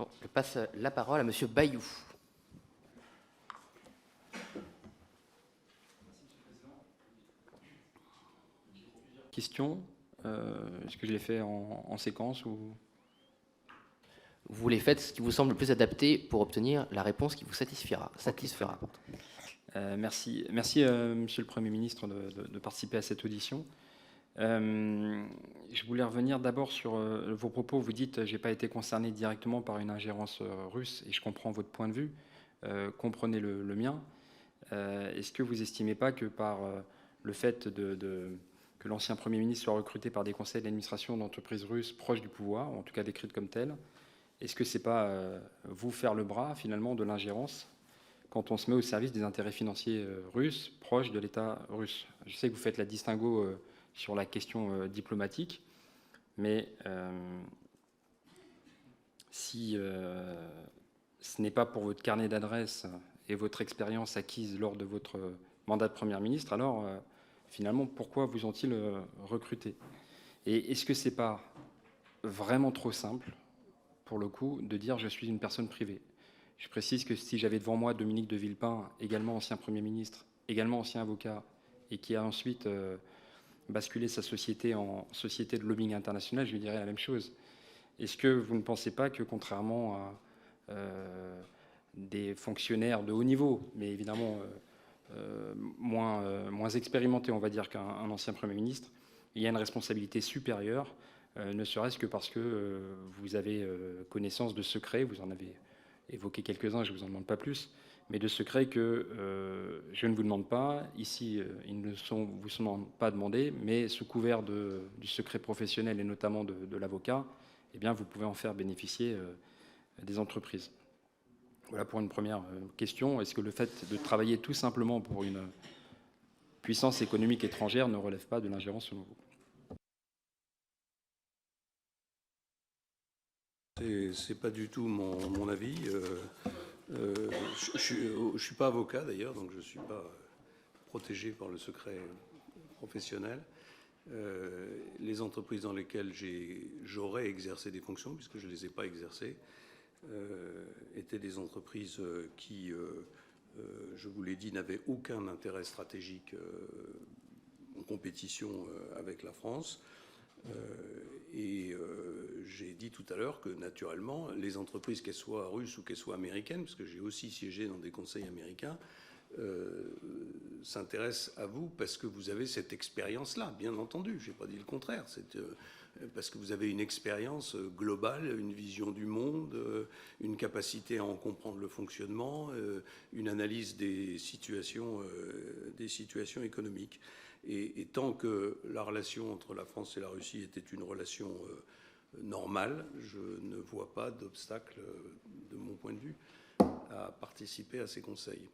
Bon, je passe la parole à Monsieur Bayou. Question. Est-ce que je l'ai fait en séquence ou... Vous les faites ce qui vous semble le plus adapté pour obtenir la réponse qui vous satisfera. Merci, Monsieur le Premier ministre, de participer à cette audition. Je voulais revenir d'abord sur vos propos. Vous dites « j'ai pas été concerné directement par une ingérence russe » et je comprends votre point de vue. Comprenez le mien. Est-ce que vous estimez pas que par le fait que l'ancien Premier ministre soit recruté par des conseils d'administration d'entreprises russes proches du pouvoir, ou en tout cas décrites comme telles, est-ce que c'est pas vous faire le bras finalement de l'ingérence quand on se met au service des intérêts financiers russes proches de l'État russe? Je sais que vous faites la distinguo sur la question diplomatique, mais si ce n'est pas pour votre carnet d'adresses et votre expérience acquise lors de votre mandat de Premier ministre, alors finalement, pourquoi vous ont-ils recruté? Et est-ce que c'est pas vraiment trop simple, pour le coup, de dire « je suis une personne privée ». Je précise que si j'avais devant moi Dominique de Villepin, également ancien Premier ministre, également ancien avocat, et qui a ensuite basculé sa société en société de lobbying international, je lui dirais la même chose. Est-ce que vous ne pensez pas que, contrairement à des fonctionnaires de haut niveau, mais évidemment moins expérimentés, on va dire, qu'un ancien Premier ministre, il y a une responsabilité supérieure, ne serait-ce que parce que vous avez connaissance de secrets, vous en avez évoqué quelques-uns, je ne vous en demande pas plus, mais de secrets que je ne vous demande pas. Ici, ils ne vous sont pas demandés, mais sous couvert du secret professionnel et notamment de l'avocat, eh bien, vous pouvez en faire bénéficier des entreprises. Voilà pour une première question. Est-ce que le fait de travailler tout simplement pour une puissance économique étrangère ne relève pas de l'ingérence selon vous? C'est pas du tout mon avis. Je suis pas avocat d'ailleurs, donc je suis pas protégé par le secret professionnel. Les entreprises dans lesquelles j'aurais exercé des fonctions, puisque je ne les ai pas exercées, étaient des entreprises qui, je vous l'ai dit, n'avaient aucun intérêt stratégique en compétition avec la France. J'ai dit tout à l'heure que, naturellement, les entreprises, qu'elles soient russes ou qu'elles soient américaines, parce que j'ai aussi siégé dans des conseils américains, s'intéressent à vous parce que vous avez cette expérience-là, bien entendu. Je n'ai pas dit le contraire. C'est parce que vous avez une expérience globale, une vision du monde, une capacité à en comprendre le fonctionnement, une analyse des situations économiques. Et tant que la relation entre la France et la Russie était une relation normale, je ne vois pas d'obstacle, de mon point de vue, à participer à ces conseils.